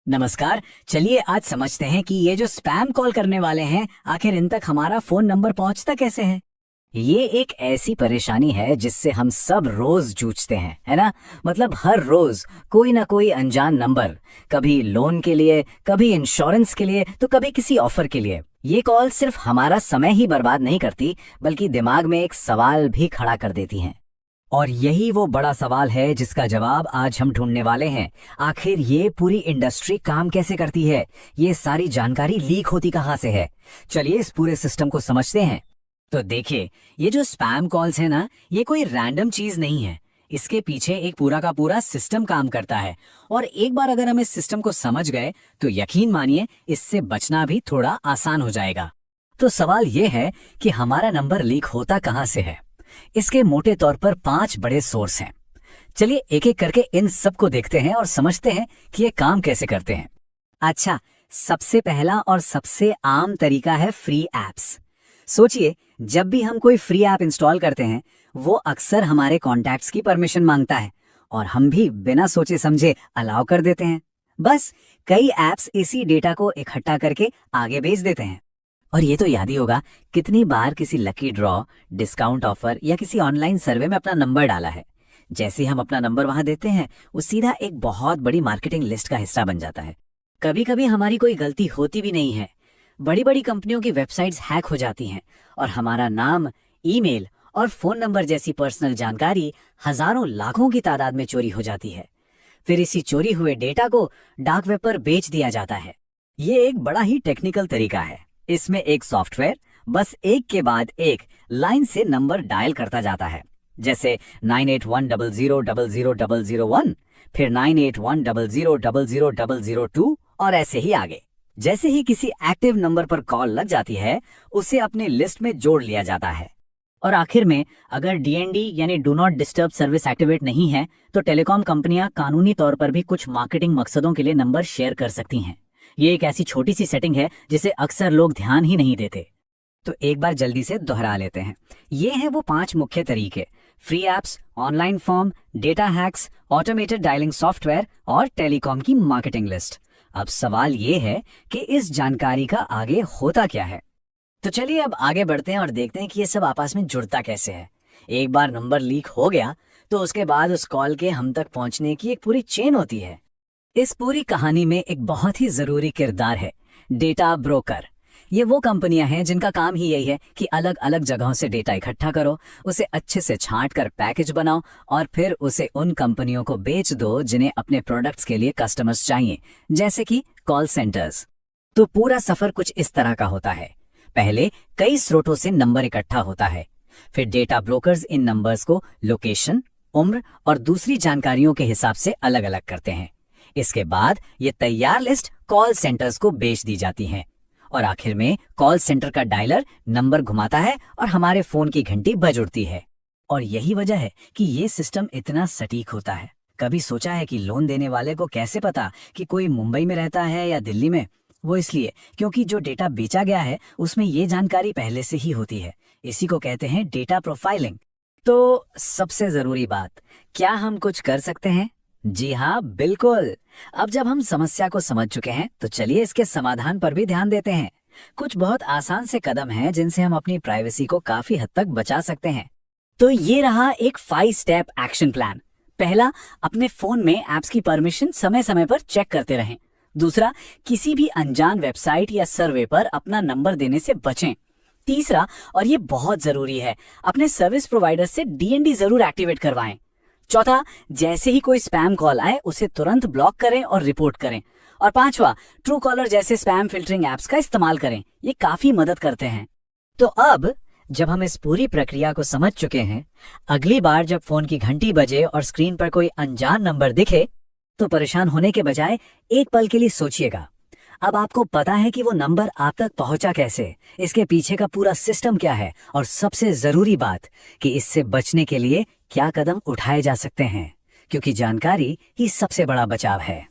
नमस्कार। चलिए आज समझते हैं कि ये जो स्पैम कॉल करने वाले हैं आखिर इन तक हमारा फोन नंबर पहुंचता कैसे है। ये एक ऐसी परेशानी है जिससे हम सब रोज जूझते हैं, है ना। मतलब हर रोज कोई ना कोई अनजान नंबर, कभी लोन के लिए, कभी इंश्योरेंस के लिए, तो कभी किसी ऑफर के लिए। ये कॉल सिर्फ हमारा समय ही बर्बाद नहीं करती बल्कि दिमाग में एक सवाल भी खड़ा कर देती हैं। और यही वो बड़ा सवाल है जिसका जवाब आज हम ढूंढने वाले हैं। आखिर ये पूरी इंडस्ट्री काम कैसे करती है, ये सारी जानकारी लीक होती कहाँ से है। चलिए इस पूरे सिस्टम को समझते हैं। तो देखिए, ये जो स्पैम कॉल्स है ना, ये कोई रैंडम चीज नहीं है। इसके पीछे एक पूरा का पूरा सिस्टम काम करता है। और एक बार अगर हम इस सिस्टम को समझ गए तो यकीन मानिए इससे बचना भी थोड़ा आसान हो जाएगा। तो सवाल ये है कि हमारा नंबर लीक होता कहाँ से है। इसके मोटे तौर पर 5 बड़े सोर्स हैं। चलिए एक एक करके इन सब को देखते हैं और समझते हैं कि ये काम कैसे करते हैं। अच्छा, सबसे पहला और सबसे आम तरीका है फ्री एप्स। सोचिए, जब भी हम कोई फ्री ऐप इंस्टॉल करते हैं वो अक्सर हमारे कॉन्टैक्ट्स की परमिशन मांगता है और हम भी बिना सोचे समझे अलाउ कर देते हैं। बस कई ऐप्स इसी डेटा को इकट्ठा करके आगे भेज देते हैं। और ये तो याद ही होगा कितनी बार किसी लकी ड्रॉ, डिस्काउंट ऑफर या किसी ऑनलाइन सर्वे में अपना नंबर डाला है। जैसे हम अपना नंबर वहां देते हैं वो सीधा एक बहुत बड़ी मार्केटिंग लिस्ट का हिस्सा बन जाता है। कभी कभी हमारी कोई गलती होती भी नहीं है। बड़ी बड़ी कंपनियों की वेबसाइट्स हैक हो जाती हैं और हमारा नाम, ईमेल और फोन नंबर जैसी पर्सनल जानकारी हजारों लाखों की तादाद में चोरी हो जाती है। फिर इसी चोरी हुए डेटा को डार्क वेब पर बेच दिया जाता है। ये एक बड़ा ही टेक्निकल तरीका है। इसमें एक सॉफ्टवेयर बस एक के बाद एक लाइन से नंबर डायल करता जाता है। जैसे 9810000001, फिर 9810000002 और ऐसे ही आगे। जैसे ही किसी एक्टिव नंबर पर कॉल लग जाती है उसे अपने लिस्ट में जोड़ लिया जाता है। और आखिर में अगर डीएनडी यानी do not disturb service activate नहीं है तो टेलीकॉम कंपनियां कानूनी तौर पर भी कुछ मार्केटिंग मकसदों के लिए नंबर शेयर कर सकती हैं। ये एक ऐसी छोटी सी सेटिंग है जिसे अक्सर लोग ध्यान ही नहीं देते। तो एक बार जल्दी से दोहरा लेते हैं। ये हैं वो 5 मुख्य तरीके: free apps, online form, data hacks, automated dialing software और टेलीकॉम की मार्केटिंग लिस्ट। अब सवाल ये है कि इस जानकारी का आगे होता क्या है। तो चलिए अब आगे बढ़ते हैं और देखते हैं कि ये सब आपस में जुड़ता कैसे है। एक बार नंबर लीक हो गया तो उसके बाद उस कॉल के हम तक पहुंचने की एक पूरी चेन होती है। इस पूरी कहानी में एक बहुत ही जरूरी किरदार है डेटा ब्रोकर। ये वो कंपनियां हैं जिनका काम ही यही है कि अलग अलग जगहों से डेटा इकट्ठा करो, उसे अच्छे से छांट कर पैकेज बनाओ और फिर उसे उन कंपनियों को बेच दो जिन्हें अपने प्रोडक्ट्स के लिए कस्टमर्स चाहिए, जैसे कि कॉल सेंटर्स। तो पूरा सफर कुछ इस तरह का होता है। पहले कई स्रोतों से नंबर इकट्ठा होता है, फिर डेटा ब्रोकर्स इन नंबर्स को लोकेशन, उम्र और दूसरी जानकारियों के हिसाब से अलग अलग करते हैं। इसके बाद ये तैयार लिस्ट कॉल सेंटर्स को बेच दी जाती है और आखिर में कॉल सेंटर का डायलर नंबर घुमाता है और हमारे फोन की घंटी बज उठती है। और यही वजह है कि ये सिस्टम इतना सटीक होता है। कभी सोचा है कि लोन देने वाले को कैसे पता कि कोई मुंबई में रहता है या दिल्ली में? वो इसलिए क्योंकि जो डेटा बेचा गया है उसमें ये जानकारी पहले से ही होती है। इसी को कहते हैं डेटा प्रोफाइलिंग। तो सबसे जरूरी बात, क्या हम कुछ कर सकते हैं? जी हाँ, बिल्कुल। अब जब हम समस्या को समझ चुके हैं तो चलिए इसके समाधान पर भी ध्यान देते हैं। कुछ बहुत आसान से कदम हैं जिनसे हम अपनी प्राइवेसी को काफी हद तक बचा सकते हैं। तो ये रहा एक 5 स्टेप एक्शन प्लान। पहला, अपने फोन में ऐप्स की परमिशन समय समय पर चेक करते रहें। दूसरा, किसी भी अनजान वेबसाइट या सर्वे पर अपना नंबर देने से बचें। तीसरा, और ये बहुत जरूरी है, अपने सर्विस प्रोवाइडर से डीएनडी जरूर एक्टिवेट करवाएं। चौथा, जैसे ही कोई स्पैम कॉल आए उसे तुरंत ब्लॉक करें और रिपोर्ट करें। और 5वां, ट्रू कॉलर जैसे स्पैम फिल्टरिंग ऐप्स का इस्तेमाल करें। ये काफी मदद करते हैं। तो अब जब हम इस पूरी प्रक्रिया को समझ चुके हैं, अगली बार जब फोन की घंटी बजे और स्क्रीन पर कोई अनजान नंबर दिखे तो परेशान होने के बजाय एक पल के लिए सोचिएगा। अब आपको पता है कि वो नंबर आप तक पहुंचा कैसे, इसके पीछे का पूरा सिस्टम क्या है और सबसे जरूरी बात कि इससे बचने के लिए क्या कदम उठाए जा सकते हैं, क्योंकि जानकारी ही सबसे बड़ा बचाव है।